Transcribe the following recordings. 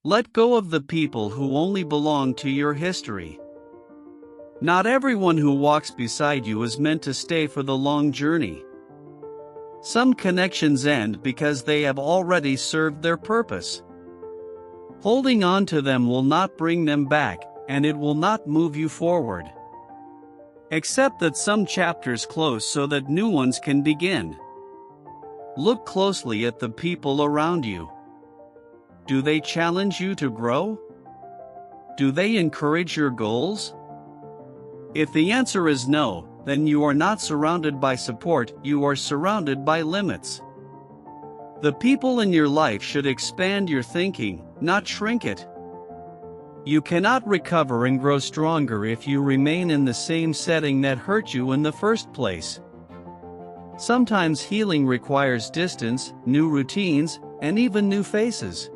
Let go of the people who only belong to your history. Not everyone who walks beside you is meant to stay for the long journey. Some connections end because they have already served their purpose. Holding on to them will not bring them back, and it will not move you forward. Accept that some chapters close so that new ones can begin. Look closely at the people around you. Do they challenge you to grow? Do they encourage your goals? If the answer is no, then you are not surrounded by support, you are surrounded by limits. The people in your life should expand your thinking, not shrink it. You cannot recover and grow stronger if you remain in the same setting that hurt you in the first place. Sometimes healing requires distance, new routines, and even new faces.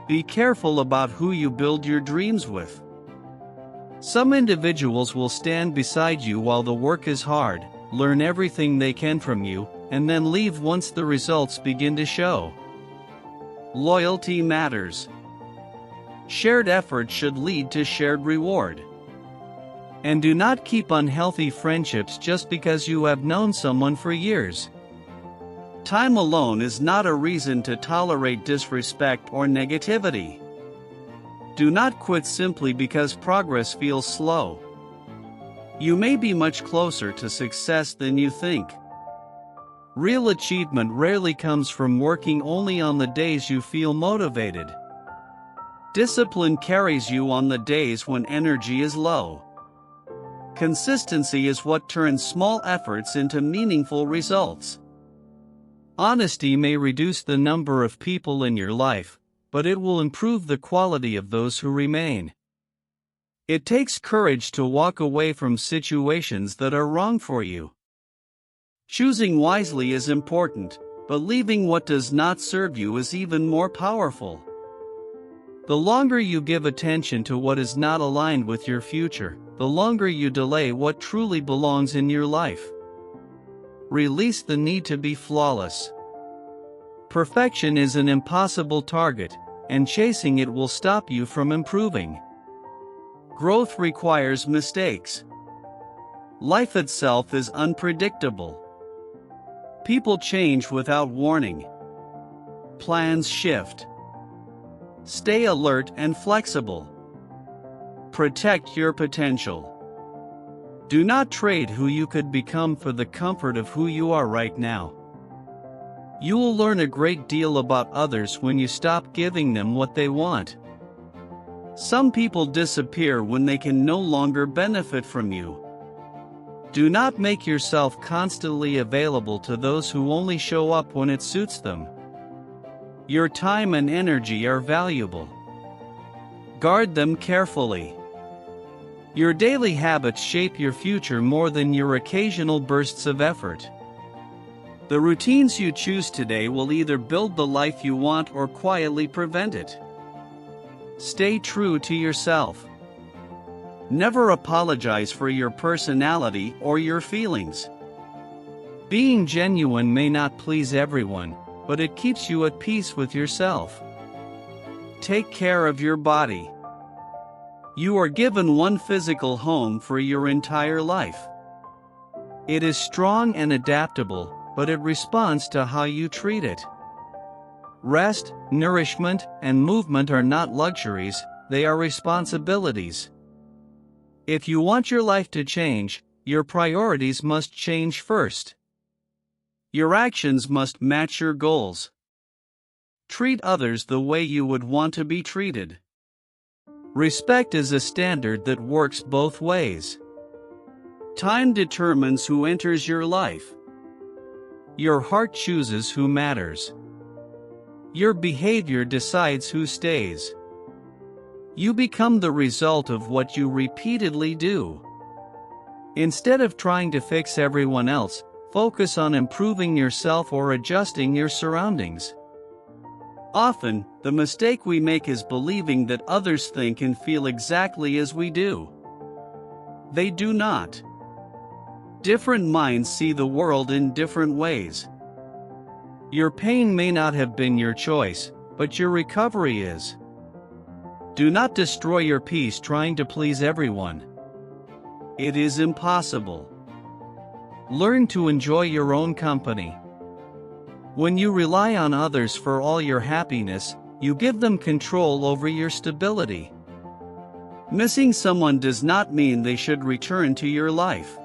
Be careful about who you build your dreams with. Some individuals will stand beside you while the work is hard, learn everything they can from you, and then leave once the results begin to show. Loyalty matters. Shared effort should lead to shared reward. And do not keep unhealthy friendships just because you have known someone for years. Time alone is not a reason to tolerate disrespect or negativity. Do not quit simply because progress feels slow. You may be much closer to success than you think. Real achievement rarely comes from working only on the days you feel motivated. Discipline carries you on the days when energy is low. Consistency is what turns small efforts into meaningful results. Honesty may reduce the number of people in your life, but it will improve the quality of those who remain. It takes courage to walk away from situations that are wrong for you. Choosing wisely is important, but leaving what does not serve you is even more powerful. The longer you give attention to what is not aligned with your future, the longer you delay what truly belongs in your life. Release the need to be flawless. Perfection is an impossible target, and chasing it will stop you from improving. Growth requires mistakes. Life itself is unpredictable. People change without warning. Plans shift. Stay alert and flexible. Protect your potential. Do not trade who you could become for the comfort of who you are right now. You will learn a great deal about others when you stop giving them what they want. Some people disappear when they can no longer benefit from you. Do not make yourself constantly available to those who only show up when it suits them. Your time and energy are valuable. Guard them carefully. Your daily habits shape your future more than your occasional bursts of effort. The routines you choose today will either build the life you want or quietly prevent it. Stay true to yourself. Never apologize for your personality or your feelings. Being genuine may not please everyone, but it keeps you at peace with yourself. Take care of your body. You are given one physical home for your entire life. It is strong and adaptable, but it responds to how you treat it. Rest, nourishment, and movement are not luxuries, they are responsibilities. If you want your life to change, your priorities must change first. Your actions must match your goals. Treat others the way you would want to be treated. Respect is a standard that works both ways. Time determines who enters your life. Your heart chooses who matters. Your behavior decides who stays. You become the result of what you repeatedly do. Instead of trying to fix everyone else, focus on improving yourself or adjusting your surroundings. Often, the mistake we make is believing that others think and feel exactly as we do. They do not. Different minds see the world in different ways. Your pain may not have been your choice, but your recovery is. Do not destroy your peace trying to please everyone. It is impossible. Learn to enjoy your own company. When you rely on others for all your happiness, you give them control over your stability. Missing someone does not mean they should return to your life.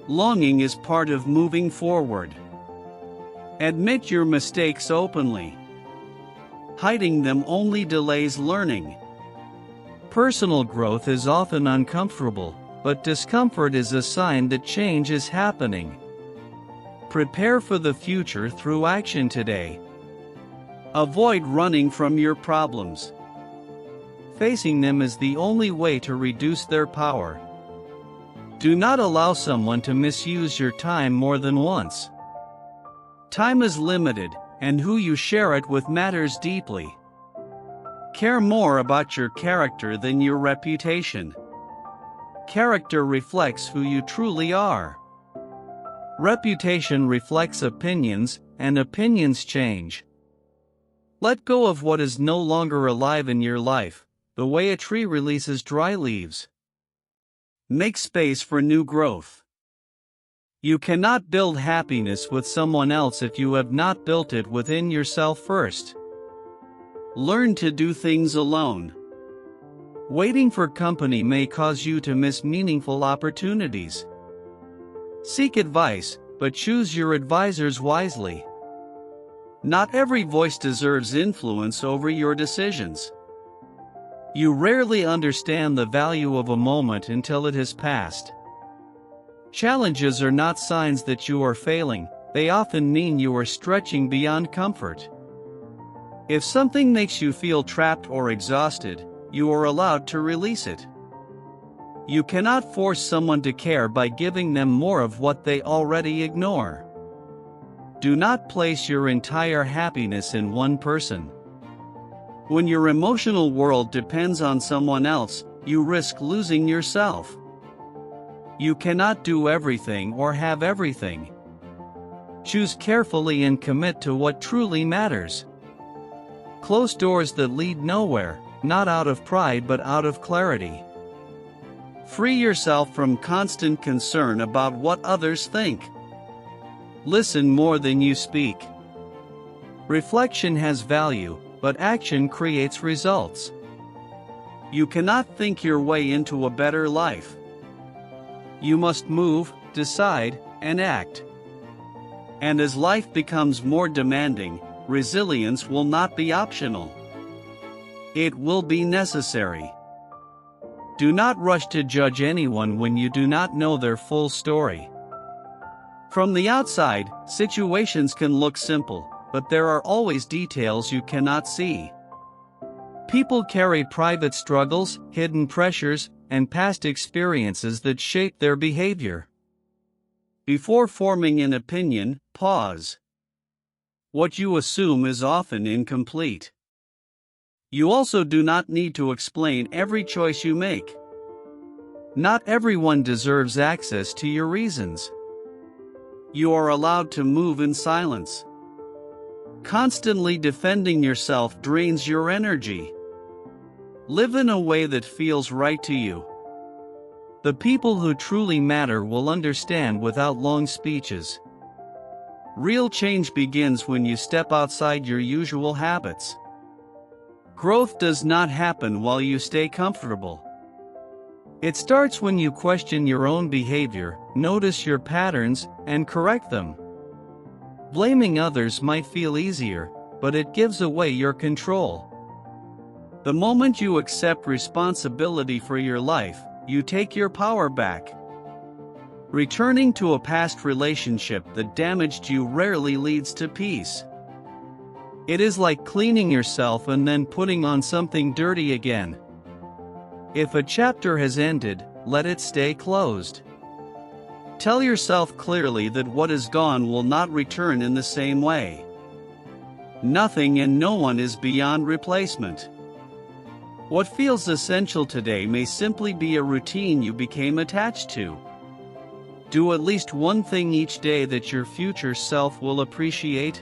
Longing is part of moving forward. Admit your mistakes openly. Hiding them only delays learning. Personal growth is often uncomfortable, but discomfort is a sign that change is happening. Prepare for the future through action today. Avoid running from your problems. Facing them is the only way to reduce their power. Do not allow someone to misuse your time more than once. Time is limited, and who you share it with matters deeply. Care more about your character than your reputation. Character reflects who you truly are. Reputation reflects opinions, and opinions change. Let go of what is no longer alive in your life, the way a tree releases dry leaves. Make space for new growth. You cannot build happiness with someone else if you have not built it within yourself first. Learn to do things alone. Waiting for company may cause you to miss meaningful opportunities. Seek advice, but choose your advisors wisely. Not every voice deserves influence over your decisions. You rarely understand the value of a moment until it has passed. Challenges are not signs that you are failing, they often mean you are stretching beyond comfort. If something makes you feel trapped or exhausted, you are allowed to release it. You cannot force someone to care by giving them more of what they already ignore. Do not place your entire happiness in one person. When your emotional world depends on someone else, you risk losing yourself. You cannot do everything or have everything. Choose carefully and commit to what truly matters. Close doors that lead nowhere, not out of pride but out of clarity. Free yourself from constant concern about what others think. Listen more than you speak. Reflection has value, but action creates results. You cannot think your way into a better life. You must move, decide, and act. And as life becomes more demanding, resilience will not be optional. It will be necessary. Do not rush to judge anyone when you do not know their full story. From the outside, situations can look simple, but there are always details you cannot see. People carry private struggles, hidden pressures, and past experiences that shape their behavior. Before forming an opinion, pause. What you assume is often incomplete. You also do not need to explain every choice you make. Not everyone deserves access to your reasons. You are allowed to move in silence. Constantly defending yourself drains your energy. Live in a way that feels right to you. The people who truly matter will understand without long speeches. Real change begins when you step outside your usual habits. Growth does not happen while you stay comfortable. It starts when you question your own behavior, notice your patterns, and correct them. Blaming others might feel easier, but it gives away your control. The moment you accept responsibility for your life, you take your power back. Returning to a past relationship that damaged you rarely leads to peace. It is like cleaning yourself and then putting on something dirty again. If a chapter has ended, let it stay closed. Tell yourself clearly that what is gone will not return in the same way. Nothing and no one is beyond replacement. What feels essential today may simply be a routine you became attached to. Do at least one thing each day that your future self will appreciate.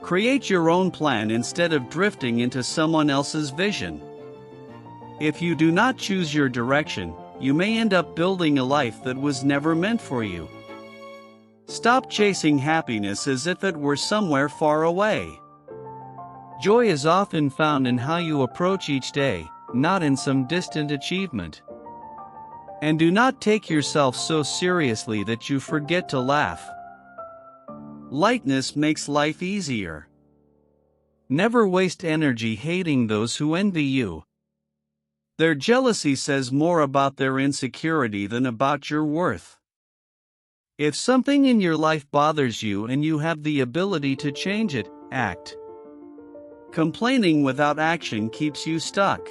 Create your own plan instead of drifting into someone else's vision. If you do not choose your direction, you may end up building a life that was never meant for you. Stop chasing happiness as if it were somewhere far away. Joy is often found in how you approach each day, not in some distant achievement. And do not take yourself so seriously that you forget to laugh. Lightness makes life easier. Never waste energy hating those who envy you. Their jealousy says more about their insecurity than about your worth. If something in your life bothers you and you have the ability to change it, act. Complaining without action keeps you stuck.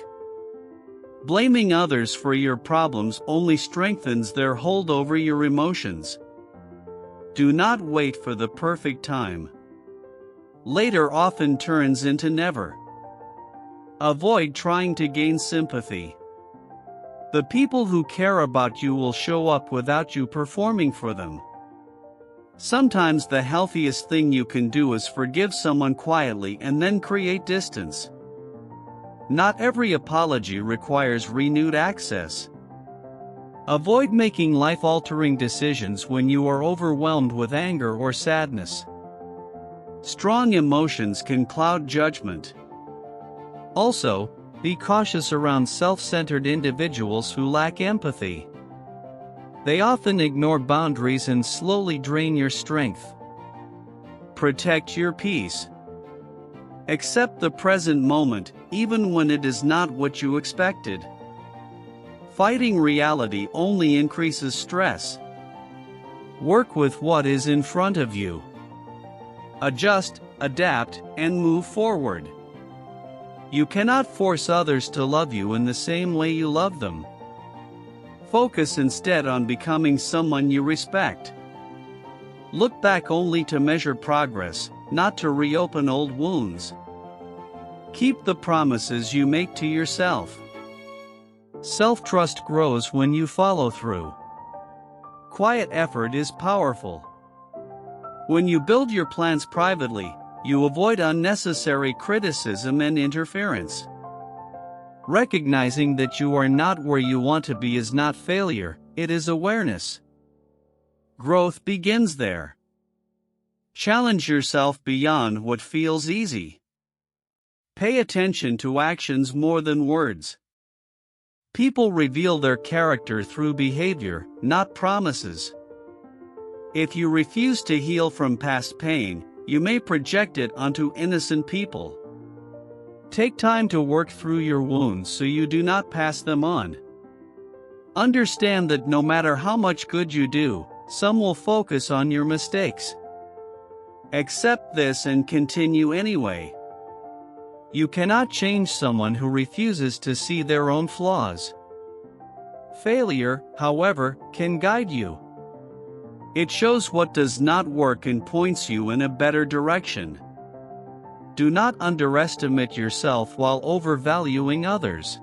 Blaming others for your problems only strengthens their hold over your emotions. Do not wait for the perfect time. Later often turns into never. Avoid trying to gain sympathy. The people who care about you will show up without you performing for them. Sometimes the healthiest thing you can do is forgive someone quietly and then create distance. Not every apology requires renewed access. Avoid making life-altering decisions when you are overwhelmed with anger or sadness. Strong emotions can cloud judgment. Also, be cautious around self-centered individuals who lack empathy. They often ignore boundaries and slowly drain your strength. Protect your peace. Accept the present moment, even when it is not what you expected. Fighting reality only increases stress. Work with what is in front of you. Adjust, adapt, and move forward. You cannot force others to love you in the same way you love them. Focus instead on becoming someone you respect. Look back only to measure progress, not to reopen old wounds. Keep the promises you make to yourself. Self-trust grows when you follow through. Quiet effort is powerful. When you build your plans privately, you avoid unnecessary criticism and interference. Recognizing that you are not where you want to be is not failure, it is awareness. Growth begins there. Challenge yourself beyond what feels easy. Pay attention to actions more than words. People reveal their character through behavior, not promises. If you refuse to heal from past pain, you may project it onto innocent people. Take time to work through your wounds so you do not pass them on. Understand that no matter how much good you do, some will focus on your mistakes. Accept this and continue anyway. You cannot change someone who refuses to see their own flaws. Failure, however, can guide you. It shows what does not work and points you in a better direction. Do not underestimate yourself while overvaluing others.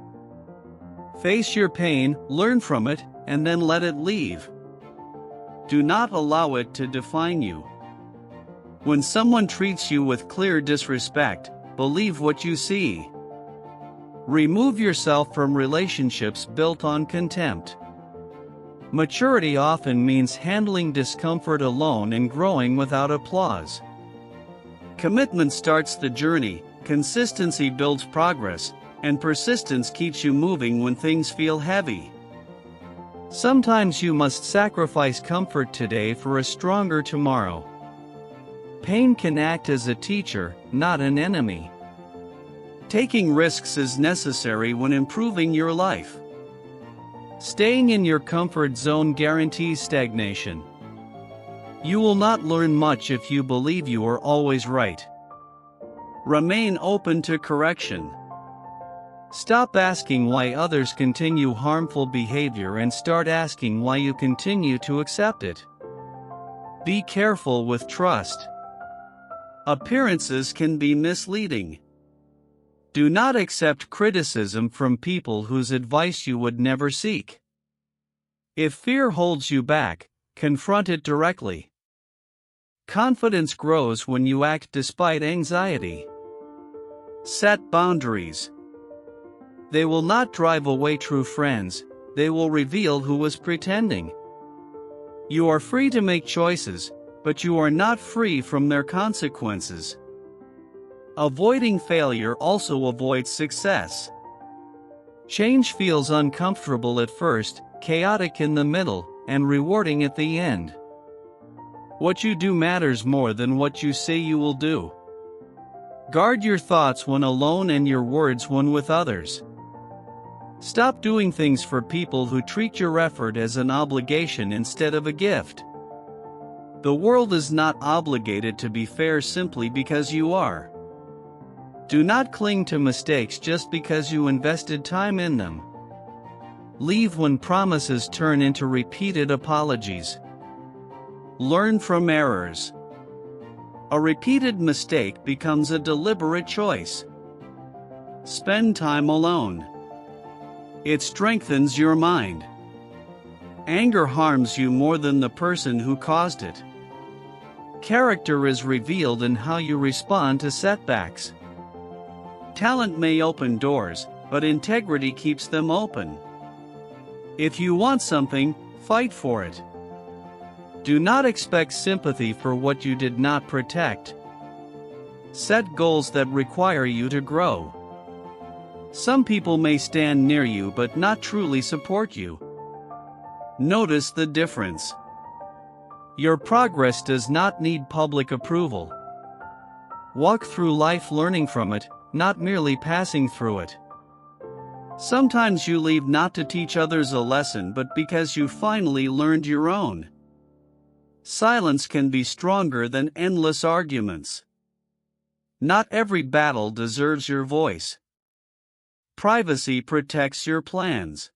Face your pain, learn from it, and then let it leave. Do not allow it to define you. When someone treats you with clear disrespect, believe what you see. Remove yourself from relationships built on contempt. Maturity often means handling discomfort alone and growing without applause. Commitment starts the journey, consistency builds progress, and persistence keeps you moving when things feel heavy. Sometimes you must sacrifice comfort today for a stronger tomorrow. Pain can act as a teacher, not an enemy. Taking risks is necessary when improving your life. Staying in your comfort zone guarantees stagnation. You will not learn much if you believe you are always right. Remain open to correction. Stop asking why others continue harmful behavior and start asking why you continue to accept it. Be careful with trust. Appearances can be misleading. Do not accept criticism from people whose advice you would never seek. If fear holds you back, confront it directly. Confidence grows when you act despite anxiety. Set boundaries. They will not drive away true friends, they will reveal who was pretending. You are free to make choices, but you are not free from their consequences. Avoiding failure also avoids success. Change feels uncomfortable at first, chaotic in the middle, and rewarding at the end. What you do matters more than what you say you will do. Guard your thoughts when alone and your words when with others. Stop doing things for people who treat your effort as an obligation instead of a gift. The world is not obligated to be fair simply because you are. Do not cling to mistakes just because you invested time in them. Leave when promises turn into repeated apologies. Learn from errors. A repeated mistake becomes a deliberate choice. Spend time alone. It strengthens your mind. Anger harms you more than the person who caused it. Character is revealed in how you respond to setbacks. Talent may open doors, but integrity keeps them open. If you want something, fight for it. Do not expect sympathy for what you did not protect. Set goals that require you to grow. Some people may stand near you but not truly support you. Notice the difference. Your progress does not need public approval. Walk through life learning from it, not merely passing through it. Sometimes you leave not to teach others a lesson but because you finally learned your own. Silence can be stronger than endless arguments. Not every battle deserves your voice. Privacy protects your plans.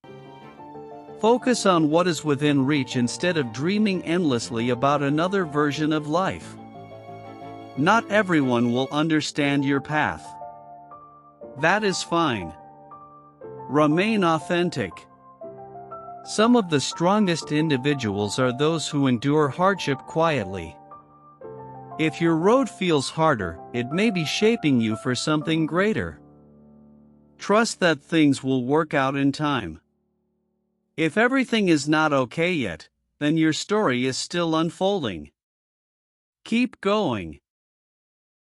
Focus on what is within reach instead of dreaming endlessly about another version of life. Not everyone will understand your path. That is fine. Remain authentic. Some of the strongest individuals are those who endure hardship quietly. If your road feels harder, it may be shaping you for something greater. Trust that things will work out in time. If everything is not okay yet, then your story is still unfolding. Keep going.